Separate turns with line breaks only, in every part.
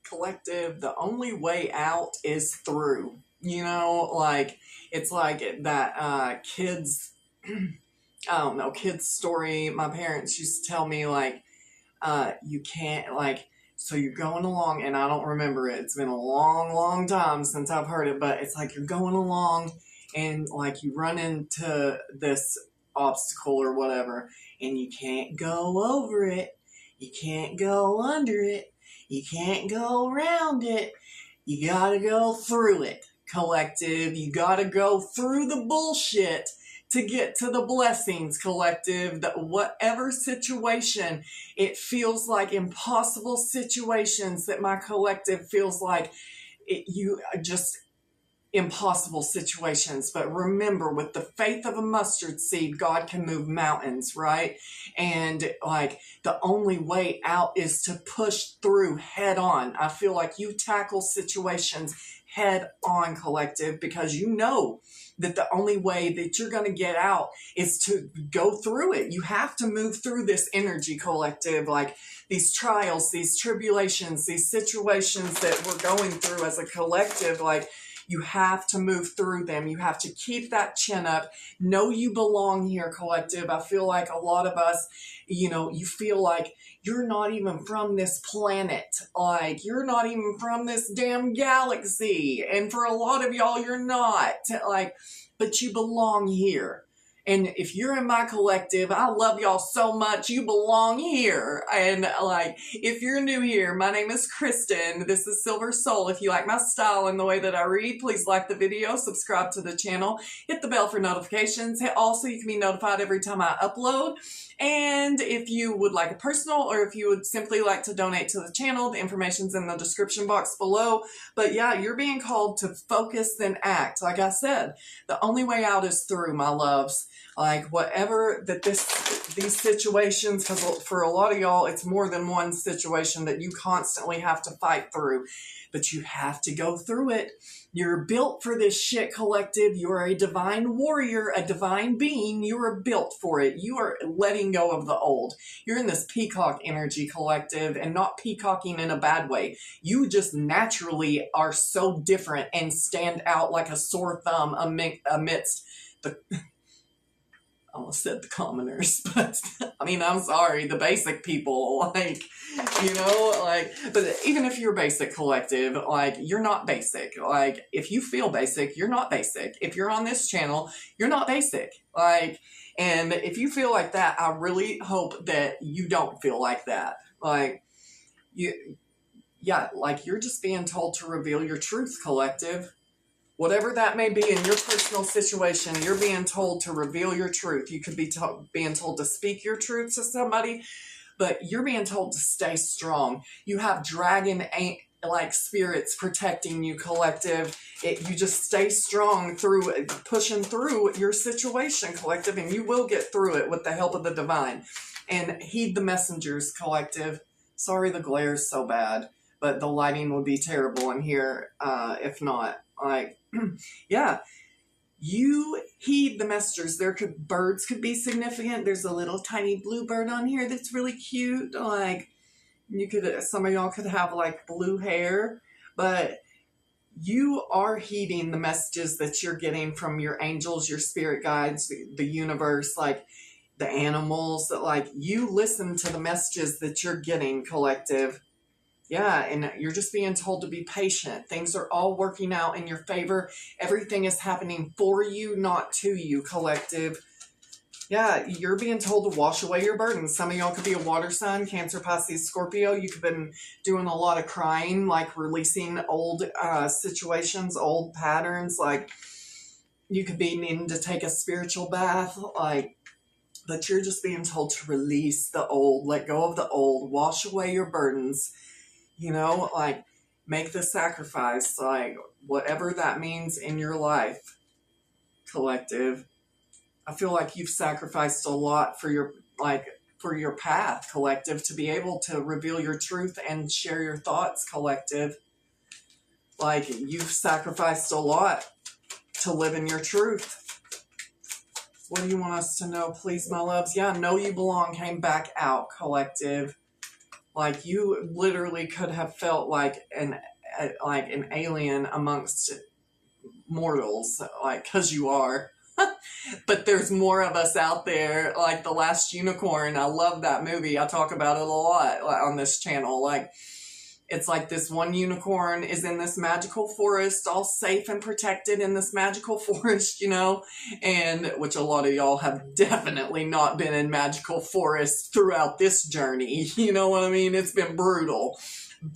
collective, the only way out is through. You know, like, it's like that kids, I don't know, kids story. My parents used to tell me, like, you can't, like, so you're going along, and I don't remember it. It's been a long, long time since I've heard it, but it's like you're going along, and, like, you run into this obstacle or whatever, and you can't go over it. You can't go under it. You can't go around it. You gotta go through it, collective. You gotta go through the bullshit to get to the blessings, collective. That whatever situation, it feels like impossible situations that my collective feels like you just impossible situations. But remember, with the faith of a mustard seed, God can move mountains, right? And, like, the only way out is to push through head on. I feel like you tackle situations head on, collective, because you know that the only way that you're going to get out is to go through it. You have to move through this energy, collective, like these trials, these tribulations, these situations that we're going through as a collective. Like, you have to move through them. You have to keep that chin up. Know you belong here, collective. I feel like a lot of us, you know, you feel like you're not even from this planet. Like, you're not even from this damn galaxy. And for a lot of y'all, you're not. Like, but you belong here. And if you're in my collective, I love y'all so much. You belong here. And, like, if you're new here, my name is Kristen. This is Silver Soul. If you like my style and the way that I read, please like the video, subscribe to the channel, hit the bell for notifications. Also, you can be notified every time I upload. And if you would like a personal, or if you would simply like to donate to the channel, the information's in the description box below. But yeah, you're being called to focus then act. Like I said, the only way out is through, my loves. Like, whatever that these situations, because for a lot of y'all, it's more than one situation that you constantly have to fight through, but you have to go through it. You're built for this shit, collective. You are a divine warrior, a divine being. You are built for it. You are letting go of the old. You're in this peacock energy, collective, and not peacocking in a bad way. You just naturally are so different and stand out like a sore thumb amidst the... I almost said the commoners, but I mean, I'm sorry, the basic people, like, you know, like, but even if you're basic, collective, like, you're not basic. Like, if you feel basic, you're not basic. If you're on this channel, you're not basic. Like, and if you feel like that, I really hope that you don't feel like that. Like, yeah, like, you're just being told to reveal your truth, collective. Whatever that may be in your personal situation, you're being told to reveal your truth. You could be being told to speak your truth to somebody, but you're being told to stay strong. You have dragon-like spirits protecting you, collective. You just stay strong through pushing through your situation, collective, and you will get through it with the help of the divine. And heed the messengers, collective. Sorry the glare is so bad, but the lighting would be terrible in here if not. Like, yeah, you heed the messengers. Birds could be significant. There's a little tiny blue bird on here that's really cute. Like, some of y'all could have, like, blue hair, but you are heeding the messages that you're getting from your angels, your spirit guides, the universe, like the animals. That, like, you listen to the messages that you're getting, collective. Yeah, and you're just being told to be patient. Things are all working out in your favor. Everything is happening for you, not to you, collective. Yeah, you're being told to wash away your burdens. Some of y'all could be a water sign, Cancer, Pisces, Scorpio. You could have been doing a lot of crying, like releasing old situations, old patterns. Like, you could be needing to take a spiritual bath, like, but you're just being told to release the old, let go of the old, wash away your burdens. You know, like, make the sacrifice, like, whatever that means in your life, collective. I feel like you've sacrificed a lot for your path, collective, to be able to reveal your truth and share your thoughts, collective. Like, you've sacrificed a lot to live in your truth. What do you want us to know, please, my loves? Yeah, Know You Belong came back out, collective. Like you literally could have felt like an alien amongst mortals, like, because you are. But there's more of us out there, like The Last Unicorn. I love that movie. I talk about it a lot on this channel. Like, it's like this one unicorn is in this magical forest, all safe and protected in this magical forest, you know, and which a lot of y'all have definitely not been in magical forests throughout this journey. You know what I mean? It's been brutal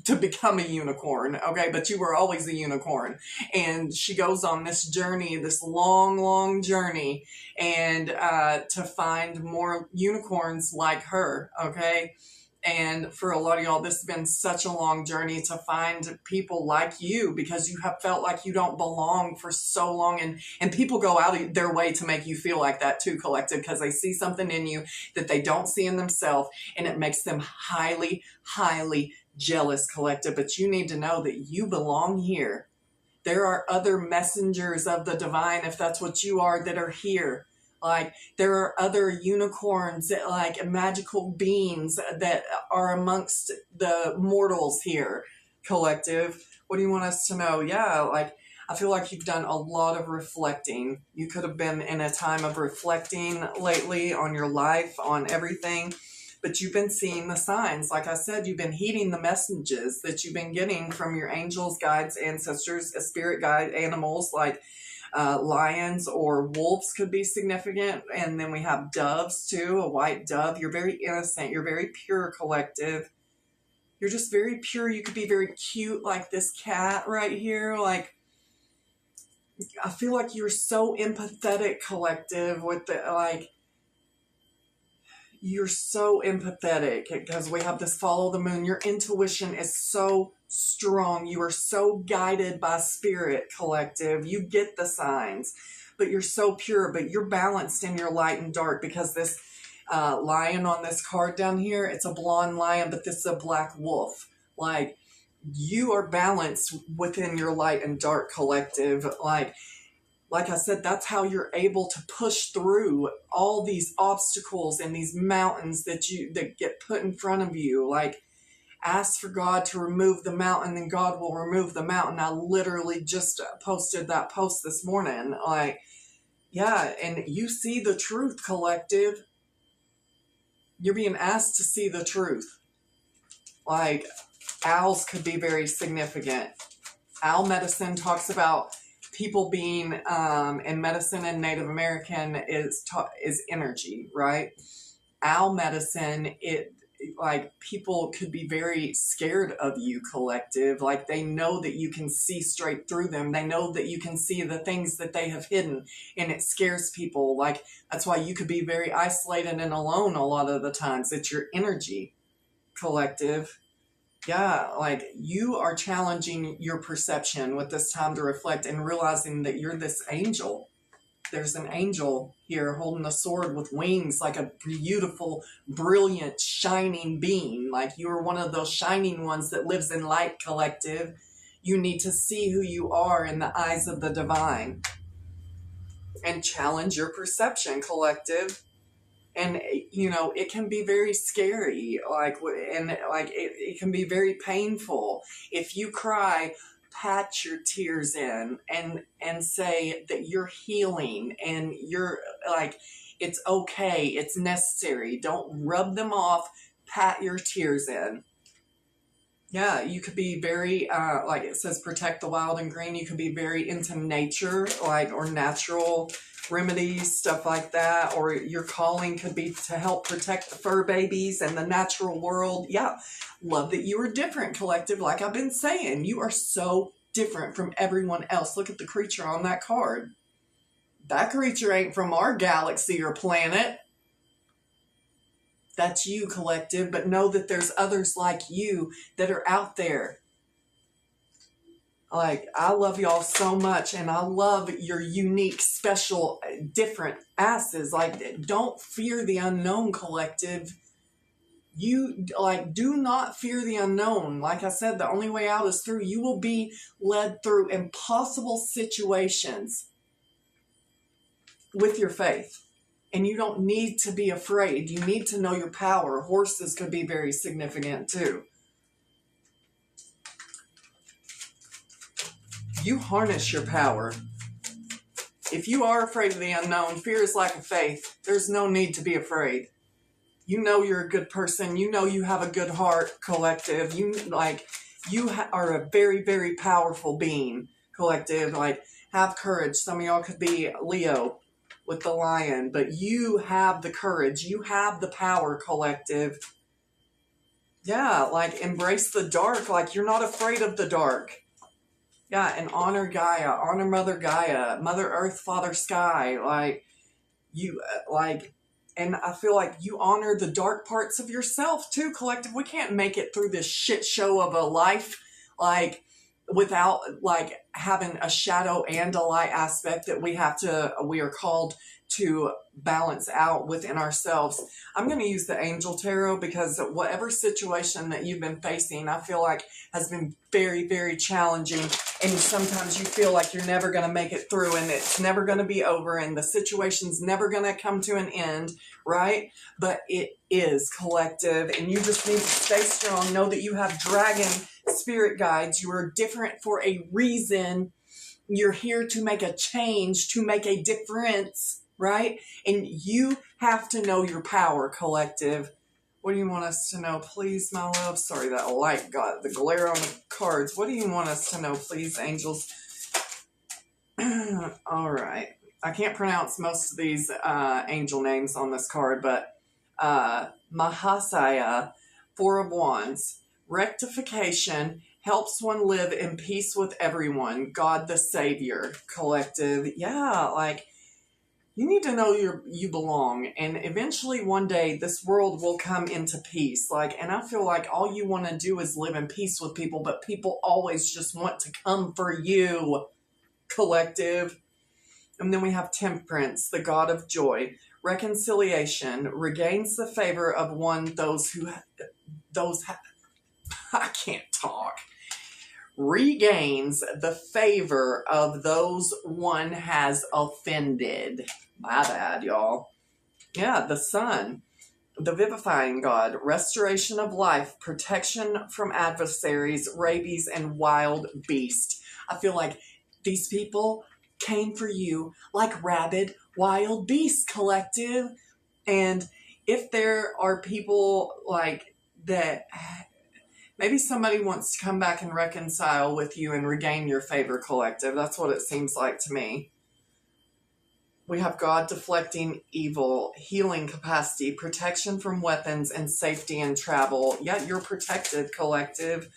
to become a unicorn, okay? But you were always a unicorn. And she goes on this journey, this long, long journey, and to find more unicorns like her, okay? And for a lot of y'all, this has been such a long journey to find people like you, because you have felt like you don't belong for so long. And people go out of their way to make you feel like that too, collective, because they see something in you that they don't see in themselves, and it makes them highly, highly jealous, collective. But you need to know that you belong here. There are other messengers of the divine, if that's what you are, that are here. Like, there are other unicorns, that, like magical beings that are amongst the mortals here, collective. What do you want us to know? Yeah, like, I feel like you've done a lot of reflecting. You could have been in a time of reflecting lately on your life, on everything, but you've been seeing the signs. Like I said, you've been heeding the messages that you've been getting from your angels, guides, ancestors, spirit guide, animals, like lions or wolves could be significant. And then we have doves too, a white dove. You're very innocent. You're very pure, collective. You're just very pure. You could be very cute, like this cat right here. Like, I feel like you're so empathetic, collective, with the, like, you're so empathetic, because we have this follow the moon. Your intuition is so strong. You are so guided by spirit, collective. You get the signs, but you're so pure, but you're balanced in your light and dark, because this lion on this card down here, it's a blonde lion, but this is a black wolf. Like, you are balanced within your light and dark, collective. Like I said, that's how you're able to push through all these obstacles and these mountains that get put in front of you. Like, ask for God to remove the mountain, and God will remove the mountain. I literally just posted that post this morning. Like, yeah, and you see the truth, collective. You're being asked to see the truth. Like, owls could be very significant. Owl medicine talks about people being in medicine and Native American is energy, right? Owl medicine, like, people could be very scared of you, collective. Like, they know that you can see straight through them. They know that you can see the things that they have hidden, and it scares people. Like, that's why you could be very isolated and alone a lot of the times. It's your energy, collective. Yeah, like, you are challenging your perception with this time to reflect and realizing that you're this angel. There's an angel here holding a sword with wings, like a beautiful, brilliant, shining being. Like, you are one of those shining ones that lives in light, collective. You need to see who you are in the eyes of the divine and challenge your perception, collective. And, you know, it can be very scary, like, and like, it can be very painful. If you cry, pat your tears in and say that you're healing, and you're like, it's okay, it's necessary. Don't rub them off, pat your tears in. Yeah, you could be very, like it says, protect the wild and green. You could be very into nature, like, or natural remedies, stuff like that. Or your calling could be to help protect the fur babies and the natural world. Yeah, love that you are different, collective. Like I've been saying, you are so different from everyone else. Look at the creature on that card. That creature ain't from our galaxy or planet. That's you, collective, but know that there's others like you that are out there. Like, I love y'all so much, and I love your unique, special, different asses. Like, don't fear the unknown, collective. You, like, do not fear the unknown. Like I said, the only way out is through. You will be led through impossible situations with your faith. And you don't need to be afraid. You need to know your power. Horses could be very significant too. You harness your power. If you are afraid of the unknown, fear is lack of faith. There's no need to be afraid. You know you're a good person. You know you have a good heart, collective. You are a very, very powerful being, collective. Like, have courage. Some of y'all could be Leo with the lion, but you have the courage. You have the power, collective. Yeah, like, embrace the dark. Like, you're not afraid of the dark. Yeah, and honor Gaia, honor Mother Gaia, Mother Earth, Father Sky. Like, you, and I feel like you honor the dark parts of yourself too, collective. We can't make it through this shit show of a life, like, without, like, having a shadow and a light aspect that we are called to balance out within ourselves. I'm going to use the Angel Tarot because whatever situation that you've been facing, I feel like has been very, very challenging. And sometimes you feel like you're never going to make it through and it's never going to be over and the situation's never going to come to an end, right? But it is, collective, and you just need to stay strong. Know that you have dragon spirit guides. You are different for a reason. You're here to make a change, to make a difference, right? And you have to know your power, collective. What do you want us to know, please, my love? Sorry, that light got the glare on the cards. What do you want us to know, please, angels? All right. I can't pronounce most of these angel names on this card, but Mahasaya, Four of Wands. Rectification helps one live in peace with everyone. God the Savior, collective. Yeah, like, you need to know you belong, and eventually one day this world will come into peace. Like, and I feel like all you want to do is live in peace with people, but people always just want to come for you, collective. And then we have Temperance, the God of joy. Reconciliation regains the favor of I can't talk. Regains the favor of those one has offended. My bad, y'all. Yeah, the Sun, the vivifying God, restoration of life, protection from adversaries, rabies, and wild beast. I feel like these people came for you like rabid wild beasts, collective. And if there are people like that, maybe somebody wants to come back and reconcile with you and regain your favor, collective. That's what it seems like to me. We have God deflecting evil, healing capacity, protection from weapons, and safety in travel. Yeah, you're protected, collective,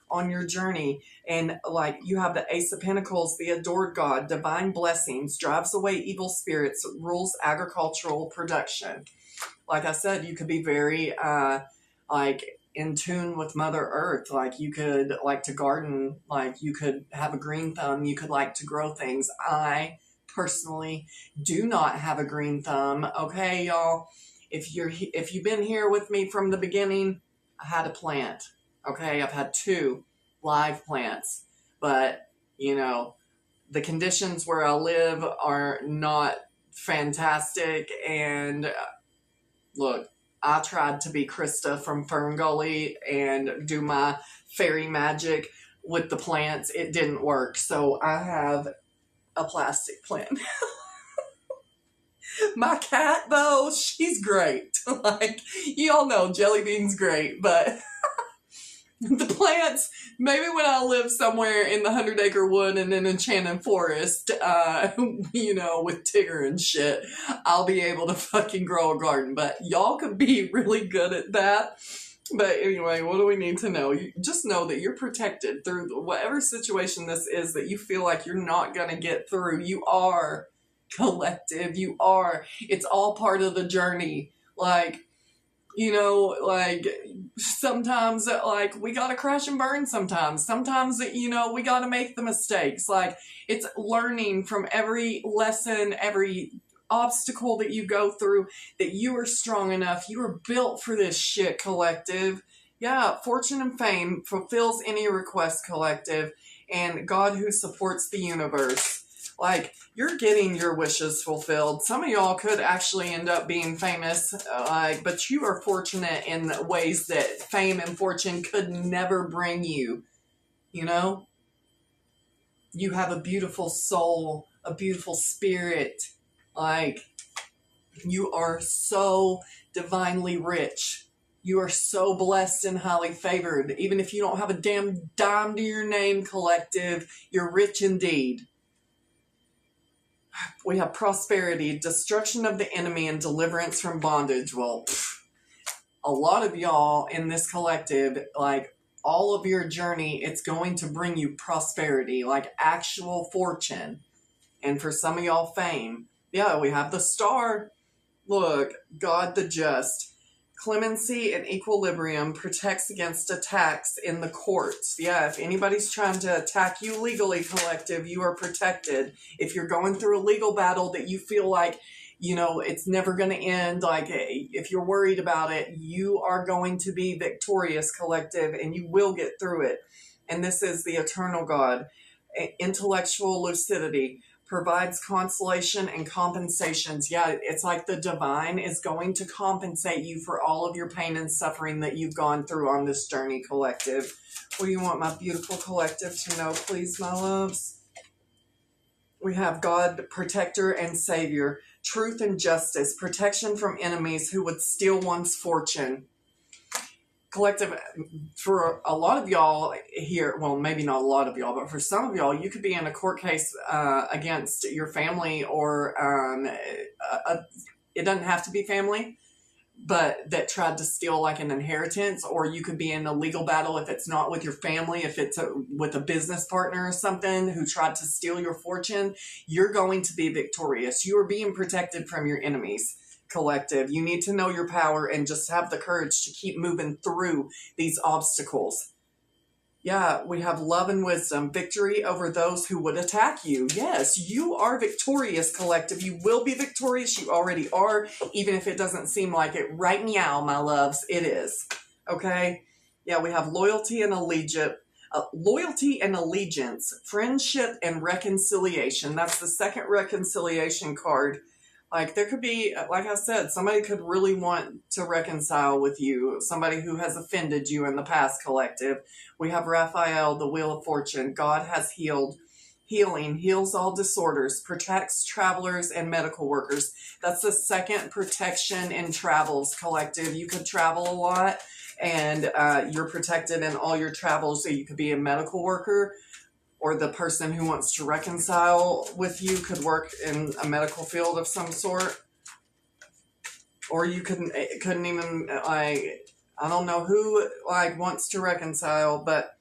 on your journey. And like, you have the Ace of Pentacles, the adored God, divine blessings, drives away evil spirits, rules agricultural production. Like I said, you could be very, in tune with Mother Earth. Like, you could like to garden, like you could have a green thumb, you could like to grow things. I personally do not have a green thumb. Okay, y'all, if you've been here with me from the beginning, I had a plant. Okay, I've had 2 live plants, but you know, the conditions where I live are not fantastic. And look, I tried to be Krista from Fern Gully and do my fairy magic with the plants. It didn't work. So I have a plastic plant. My cat, though, she's great. Like, you all know Jelly Bean's great, but the plants, maybe when I live somewhere in the 100-acre wood and in Enchanted Forest, you know, with Tigger and shit, I'll be able to fucking grow a garden. But y'all could be really good at that. But anyway, what do we need to know? You just know that you're protected through whatever situation this is that you feel like you're not going to get through. You are, collective. You are. It's all part of the journey. Like, you know, like, sometimes, like, we gotta crash and burn sometimes. Sometimes, you know, we gotta make the mistakes. Like, it's learning from every lesson, every obstacle that you go through, that you are strong enough. You are built for this shit, collective. Yeah, fortune and fame fulfills any request, collective. And God who supports the universe. Like, you're getting your wishes fulfilled. Some of y'all could actually end up being famous, but you are fortunate in ways that fame and fortune could never bring you. You know? You have a beautiful soul, a beautiful spirit. Like, you are so divinely rich. You are so blessed and highly favored. Even if you don't have a damn dime to your name, collective, you're rich indeed. We have prosperity, destruction of the enemy, and deliverance from bondage. Well, a lot of y'all in this collective, like, all of your journey, it's going to bring you prosperity, like actual fortune. And for some of y'all, fame. Yeah, we have the star. Look, God the just. Clemency and equilibrium protects against attacks in the courts. Yeah, if anybody's trying to attack you legally, collective, you are protected. If you're going through a legal battle that you feel like, it's never going to end, like, if you're worried about it, you are going to be victorious, collective, and you will get through it. And this is the eternal God. Intellectual lucidity provides consolation and compensations. Yeah, it's like the divine is going to compensate you for all of your pain and suffering that you've gone through on this journey, collective. What do you want my beautiful collective to know, please, my loves? We have God, protector and savior, truth and justice, protection from enemies who would steal one's fortune. Collective, for a lot of y'all here, well, maybe not a lot of y'all, but for some of y'all, you could be in a court case against your family, or it doesn't have to be family, but that tried to steal like an inheritance, or you could be in a legal battle if it's not with your family, if it's with a business partner or something who tried to steal your fortune. You're going to be victorious. You are being protected from your enemies. Collective, you need to know your power and just have the courage to keep moving through these obstacles. Yeah, we have love and wisdom, victory over those who would attack you. Yes, you are victorious, collective. You will be victorious. You already are, even if it doesn't seem like it. Right meow, my loves, it is. Okay? Yeah, we have loyalty and allegiance. Friendship and reconciliation. That's the second reconciliation card. Like, there could be, like I said, somebody could really want to reconcile with you, somebody who has offended you in the past, collective. We have Raphael, the Wheel of Fortune. God has healing, heals all disorders, protects travelers and medical workers. That's the second protection in travels, collective. You could travel a lot, and you're protected in all your travels. So you could be a medical worker, or the person who wants to reconcile with you could work in a medical field of some sort. Or you couldn't even, like, I don't know who, like, wants to reconcile, but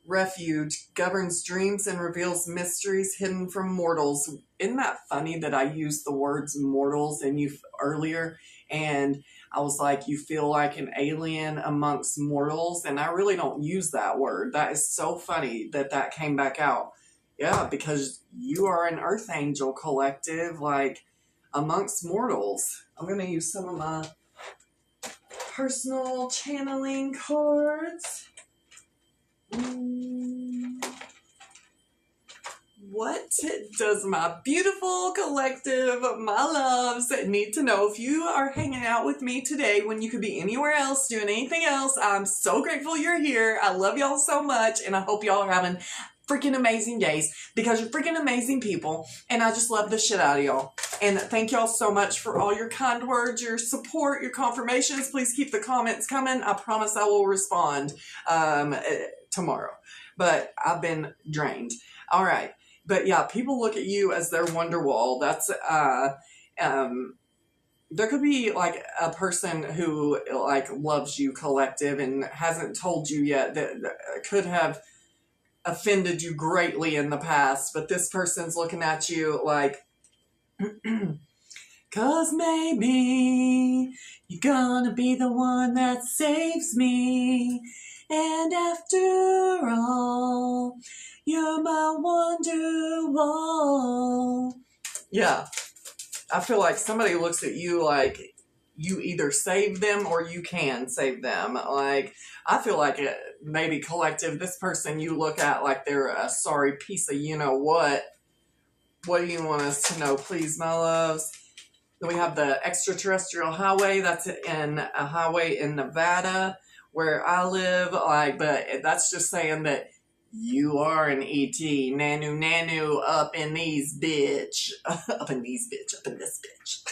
refuge governs dreams and reveals mysteries hidden from mortals. Isn't that funny that I used the words mortals and you earlier? And I was like, you feel like an alien amongst mortals, and I really don't use that word. That is so funny that came back out. Yeah, because you are an earth angel, collective, like, amongst mortals. I'm going to use some of my personal channeling cards. What does my beautiful collective, my loves, need to know? If you are hanging out with me today when you could be anywhere else doing anything else, I'm so grateful you're here. I love y'all so much, and I hope y'all are having freaking amazing days, because you're freaking amazing people, and I just love the shit out of y'all. And thank y'all so much for all your kind words, your support, your confirmations. Please keep the comments coming. I promise I will respond tomorrow, but I've been drained. All right. But yeah, people look at you as their wonder wall. That's, there could be like a person who like loves you, collective, and hasn't told you yet, that could have offended you greatly in the past, but this person's looking at you like, 'cause maybe you're gonna be the one that saves me. And after all, you're my wonder wall. Yeah, I feel like somebody looks at you like you either save them or you can save them. Like, I feel like it, maybe collective, this person you look at like they're a sorry piece of you-know-what, What do you want us to know, please, my loves? Then we have the extraterrestrial highway. That's in a highway in Nevada where I live. Like, but that's just saying that you are an ET. Nanu nanu up in these bitch. Up in these bitch. Up in this bitch.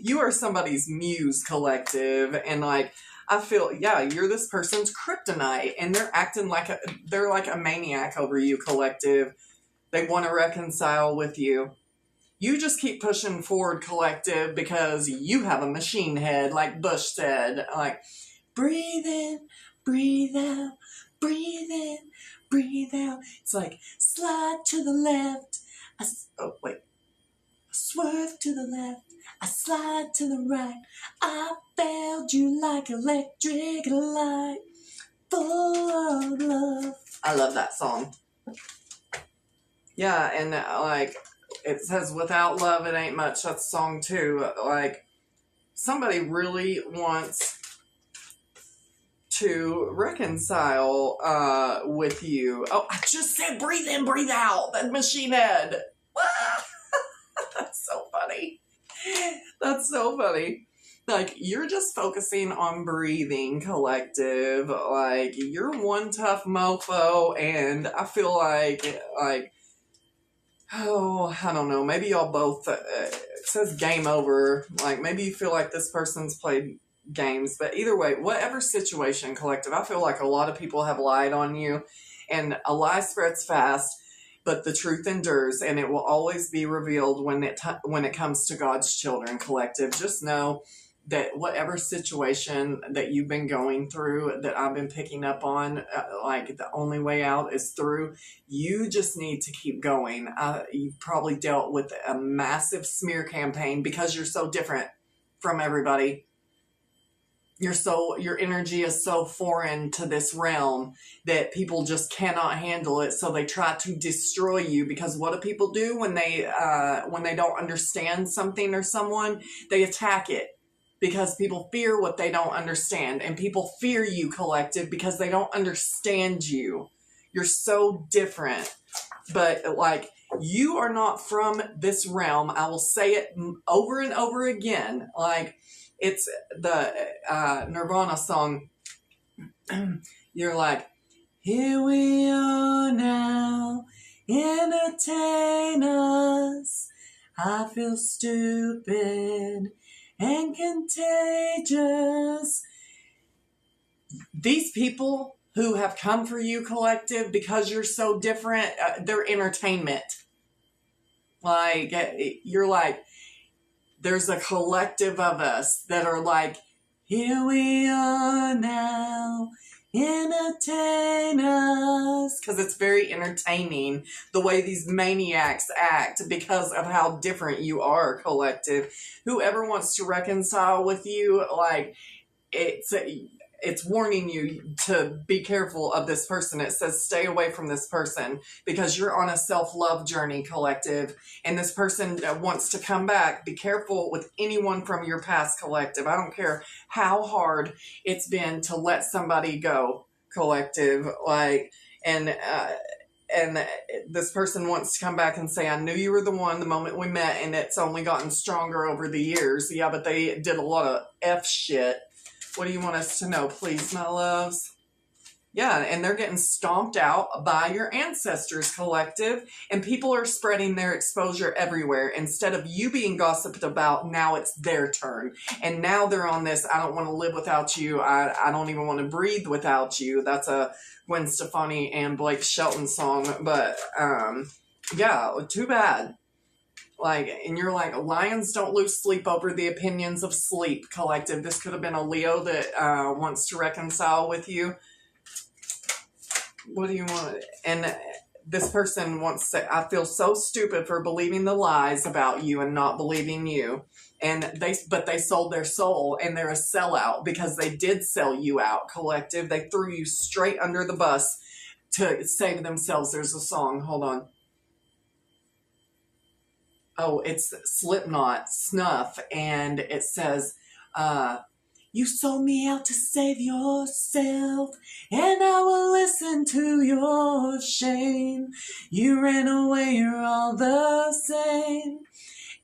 You are somebody's muse, collective, and like I feel, yeah, you're this person's kryptonite, and they're acting like they're like a maniac over you, collective. They want to reconcile with you. You just keep pushing forward, collective, because you have a machine head, like Bush said. Like, breathe in, breathe out, breathe in, breathe out. It's like, slide to the left. Oh, wait. Swerve to the left. I slide to the right. I failed you like electric light. Full of love. I love that song. Yeah, and like it says, without love, it ain't much. That's a song too. Like somebody really wants to reconcile with you. Oh, I just said breathe in, breathe out. That machine head. That's so funny. That's so funny. Like, you're just focusing on breathing, collective. Like, you're one tough mofo, and I feel like, oh, I don't know. Maybe y'all both, it says game over. Like, maybe you feel like this person's played games. But either way, whatever situation, collective, I feel like a lot of people have lied on you, and a lie spreads fast. But the truth endures, and it will always be revealed when it comes to God's children, collective. Just know that whatever situation that you've been going through, that I've been picking up on, like the only way out is through. You just need to keep going. You've probably dealt with a massive smear campaign because you're so different from everybody. Your energy is so foreign to this realm that people just cannot handle it, so they try to destroy you. Because what do people do when they don't understand something or someone? They attack it, because people fear what they don't understand, and people fear you, collective, because they don't understand you. You're so different, but like, you are not from this realm. I will say it over and over again. Like, it's the Nirvana song. You're like, here we are now, entertain us. I feel stupid and contagious. These people who have come for you, collective, because you're so different, they're entertainment. Like, you're like, there's a collective of us that are like, here we are now, entertain us. Because it's very entertaining the way these maniacs act because of how different you are, collective. Whoever wants to reconcile with you, like, it's warning you to be careful of this person. It says stay away from this person because you're on a self-love journey, collective, and this person wants to come back. Be careful with anyone from your past, collective. I don't care how hard it's been to let somebody go, collective. Like, and this person wants to come back and say, I knew you were the one the moment we met, and it's only gotten stronger over the years. Yeah, but they did a lot of F shit. What do you want us to know, please, my loves? Yeah, and they're getting stomped out by your ancestors, collective, and people are spreading their exposure everywhere. Instead of you being gossiped about, now it's their turn. And now they're on this, I don't want to live without you, I don't even want to breathe without you. That's a Gwen Stefani and Blake Shelton song, but yeah, too bad. Like, and you're like, lions don't lose sleep over the opinions of sleep, collective. This could have been a Leo that wants to reconcile with you. What do you want? And this person wants to say, I feel so stupid for believing the lies about you and not believing you. But they sold their soul, and they're a sellout because they did sell you out, collective. They threw you straight under the bus to save themselves. There's a song. Hold on. Oh, it's Slipknot, Snuff, and it says, You sold me out to save yourself, and I will listen to your shame. You ran away, you're all the same.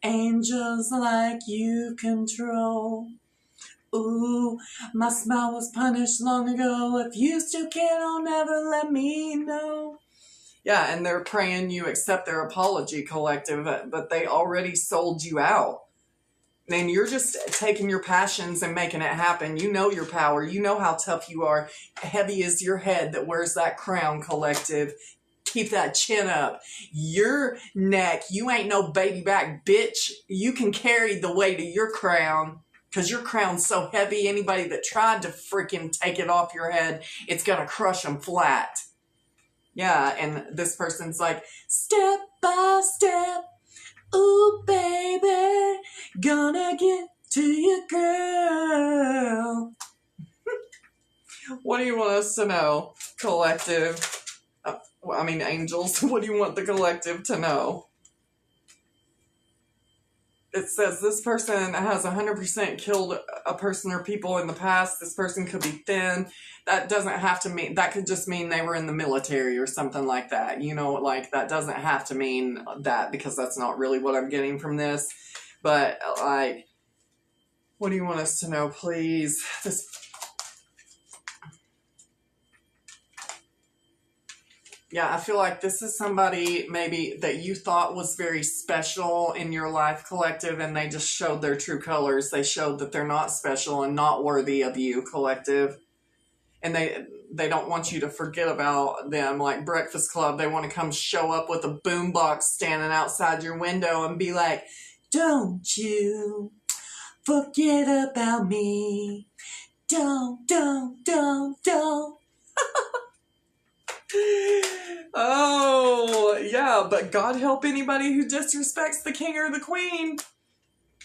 Angels like you control. Ooh, my smile was punished long ago. If you still care, don't ever let me know. Yeah, and they're praying you accept their apology, collective, but they already sold you out. And you're just taking your passions and making it happen. You know your power. You know how tough you are. Heavy is your head that wears that crown, collective. Keep that chin up. Your neck, you ain't no baby back bitch. You can carry the weight of your crown. Because your crown's so heavy, anybody that tried to freaking take it off your head, it's going to crush them flat. Yeah, and this person's like, step by step, ooh, baby, gonna get to you, girl. What do you want us to know, collective? Angels, what do you want the collective to know? It says this person has 100% killed a person or people in the past. This person could be thin. That doesn't have to mean, that could just mean they were in the military or something like that. You know, like that doesn't have to mean that, because that's not really what I'm getting from this. But like, what do you want us to know, please? Yeah, I feel like this is somebody maybe that you thought was very special in your life, collective, and they just showed their true colors. They showed that they're not special and not worthy of you, collective. And they don't want you to forget about them, like Breakfast Club. They want to come show up with a boombox standing outside your window and be like, don't you forget about me. Don't. Oh, yeah, but God help anybody who disrespects the king or the queen.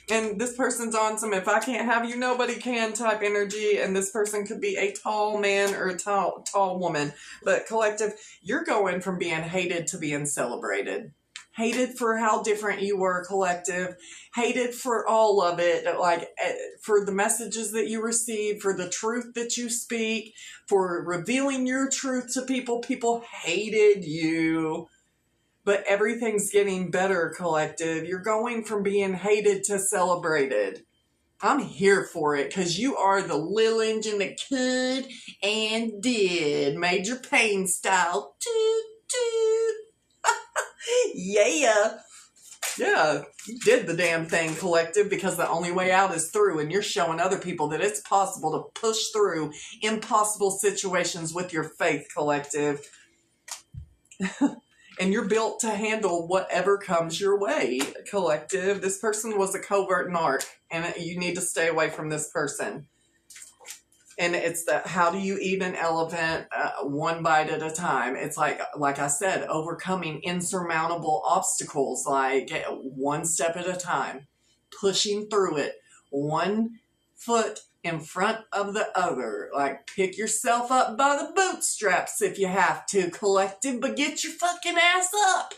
And this person's on some if I can't have you, nobody can type energy. And this person could be a tall man or a tall woman. But collective, you're going from being hated to being celebrated. Hated for how different you were, collective. Hated for all of it. Like, for the messages that you receive, for the truth that you speak, for revealing your truth to people. People hated you. But everything's getting better, collective. You're going from being hated to celebrated. I'm here for it, because you are the little engine that could and did. Major Payne style. Toot, toot. Yeah. Yeah, you did the damn thing, collective, because the only way out is through, and you're showing other people that it's possible to push through impossible situations with your faith, collective. And you're built to handle whatever comes your way, collective. This person was a covert narc, and you need to stay away from this person. And it's that, how do you eat an elephant one bite at a time? It's like I said, overcoming insurmountable obstacles, like one step at a time, pushing through it, one foot in front of the other. Like, pick yourself up by the bootstraps if you have to, collective, but get your fucking ass up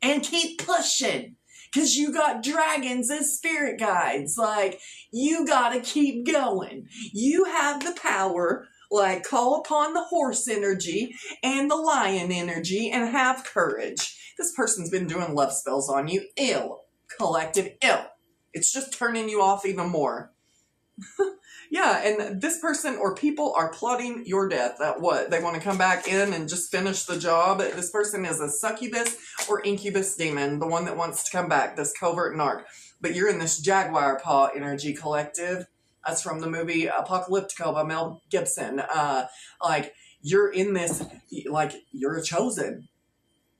and keep pushing. Because you got dragons as spirit guides. Like, you gotta keep going. You have the power, like, call upon the horse energy and the lion energy and have courage. This person's been doing love spells on you. Ill, collective, ill. It's just turning you off even more. Yeah, and this person or people are plotting your death. That what? They want to come back in and just finish the job. This person is a succubus or incubus demon, the one that wants to come back, this covert narc. But you're in this jaguar paw energy, collective. That's from the movie Apocalyptico by Mel Gibson. Like, you're in this, like, you're a chosen.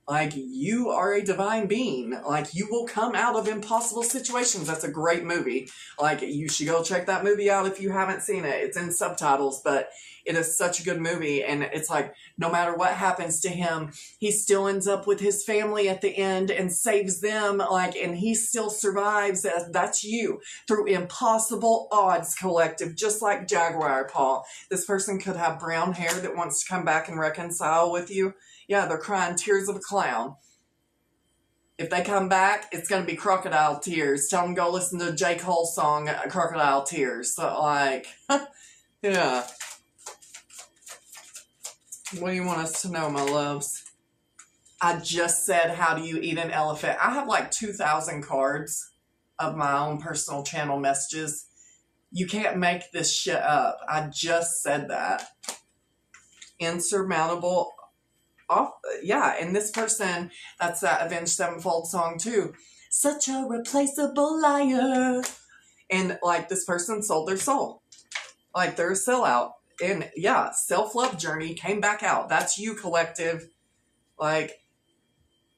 Like, you are a divine being. Like, you will come out of impossible situations. That's a great movie. Like, you should go check that movie out if you haven't seen it. It's in subtitles, but it is such a good movie. And it's like, no matter what happens to him, he still ends up with his family at the end and saves them. Like, and he still survives. That's you. Through impossible odds, collective, just like Jaguar Paw. This person could have brown hair that wants to come back and reconcile with you. Yeah, they're crying tears of a clown. If they come back, it's going to be crocodile tears. Tell them go listen to J. Cole's song, Crocodile Tears. So, like, yeah. What do you want us to know, my loves? I just said, how do you eat an elephant? I have like 2,000 cards of my own personal channel messages. You can't make this shit up. I just said that. Insurmountable. Yeah, and this person, that's that Avenged Sevenfold song too. Such a replaceable liar. And like this person sold their soul. Like they're a sellout. And yeah, self-love journey came back out. That's you, collective. Like,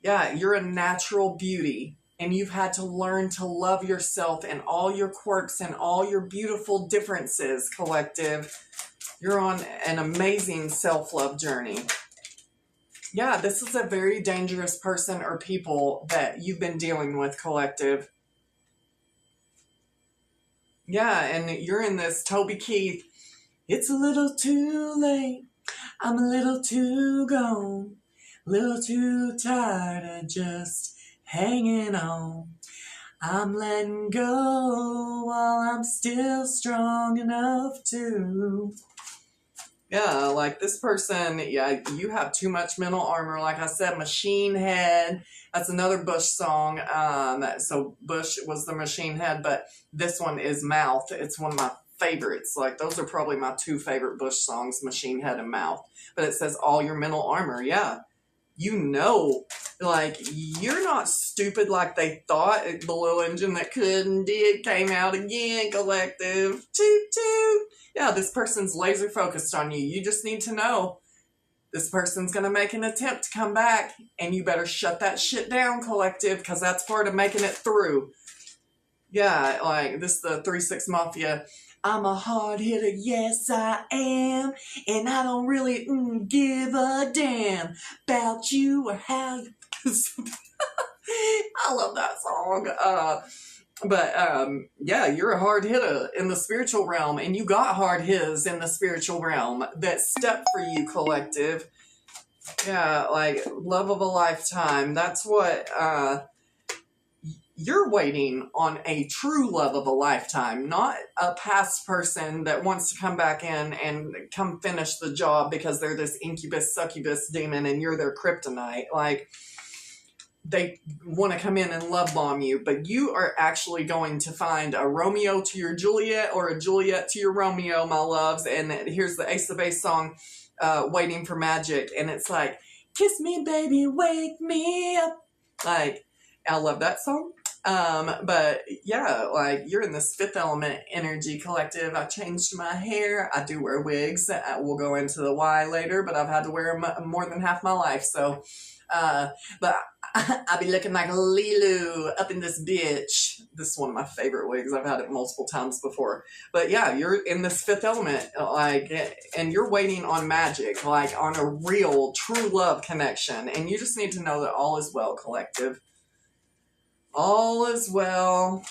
yeah, you're a natural beauty. And you've had to learn to love yourself and all your quirks and all your beautiful differences, collective. You're on an amazing self-love journey. Yeah, this is a very dangerous person or people that you've been dealing with, collective. Yeah, and you're in this Toby Keith. It's a little too late. I'm a little too gone. A little too tired of just hanging on. I'm letting go while I'm still strong enough to. Yeah, like this person, yeah, you have too much mental armor. Like I said, Machine Head. That's another Bush song. So Bush was the Machine Head, but this one is Mouth. It's one of my favorites. Like those are probably my two favorite Bush songs, Machine Head and Mouth. But it says all your mental armor. Yeah, you know, like you're not stupid like they thought. The little engine that could and did came out again, collective. Toot toot. Yeah, this person's laser focused on you. You just need to know this person's going to make an attempt to come back, and you better shut that shit down, collective, because that's part of making it through. Yeah, like this is the 3-6 Mafia. I'm a hard hitter, yes I am, and I don't really give a damn about you or how you... I love that song. But yeah, you're a hard hitter in the spiritual realm, and you got hard hitters in the spiritual realm that step for you, collective. Yeah, like love of a lifetime. That's what you're waiting on, a true love of a lifetime, not a past person that wants to come back in and come finish the job because they're this incubus, succubus demon and you're their kryptonite. Like, they want to come in and love bomb you, but you are actually going to find a Romeo to your Juliet or a Juliet to your Romeo, my loves. And here's the Ace of Base song, Waiting for Magic. And it's like, kiss me, baby, wake me up. Like, I love that song. But yeah, like you're in this Fifth Element energy, collective. I changed my hair. I do wear wigs. We'll go into the why later, but I've had to wear them more than half my life. So, but I be looking like Lilu up in this bitch. This is one of my favorite wigs. I've had it multiple times before. But yeah, you're in this Fifth Element, like, and you're waiting on magic, like on a real, true love connection. And you just need to know that all is well, collective. All is well.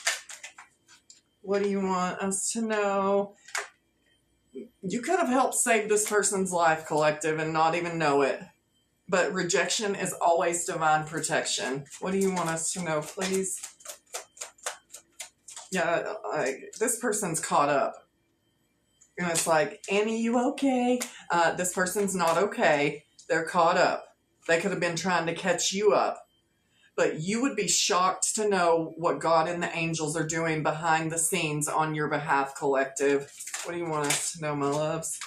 What do you want us to know? You could have helped save this person's life, collective, and not even know it. But rejection is always divine protection. What do you want us to know, please? Yeah, like, this person's caught up. And it's like, Annie, you okay? This person's not okay. They're caught up. They could have been trying to catch you up. But you would be shocked to know what God and the angels are doing behind the scenes on your behalf, collective. What do you want us to know, my loves?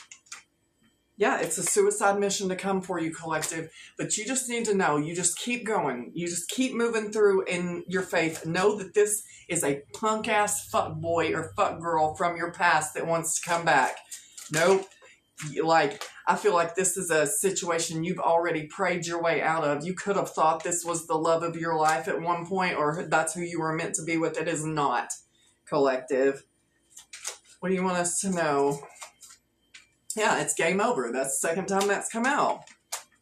Yeah, it's a suicide mission to come for you, collective. But you just need to know. You just keep going. You just keep moving through in your faith. Know that this is a punk-ass fuck boy or fuck girl from your past that wants to come back. Nope. Like, I feel like this is a situation you've already prayed your way out of. You could have thought this was the love of your life at one point, or that's who you were meant to be with. It is not, collective. What do you want us to know? Yeah, it's game over. That's the second time that's come out.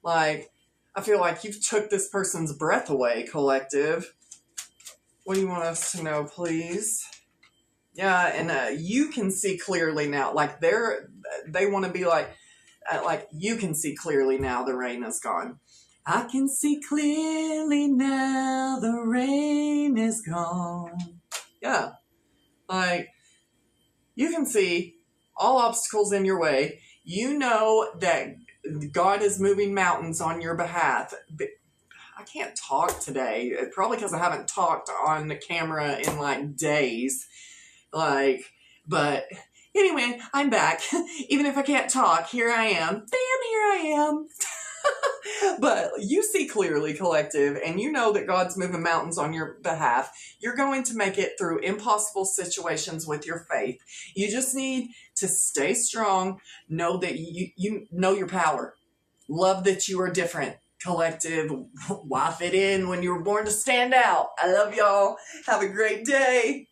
Like, I feel like you've took this person's breath away, collective. What do you want us to know, please? Yeah, and you can see clearly now. Like, they want to be like you can see clearly now the rain is gone. I can see clearly now the rain is gone. Yeah, like, you can see all obstacles in your way. You know that God is moving mountains on your behalf. I can't talk today, probably because I haven't talked on the camera in like days. Like, but anyway, I'm back. Even if I can't talk, here I am. Bam, here I am. But you see clearly, collective, and you know that God's moving mountains on your behalf. You're going to make it through impossible situations with your faith. You just need to stay strong, know that you know your power. Love that you are different. Collective, why fit in when you were born to stand out? I love y'all. Have a great day.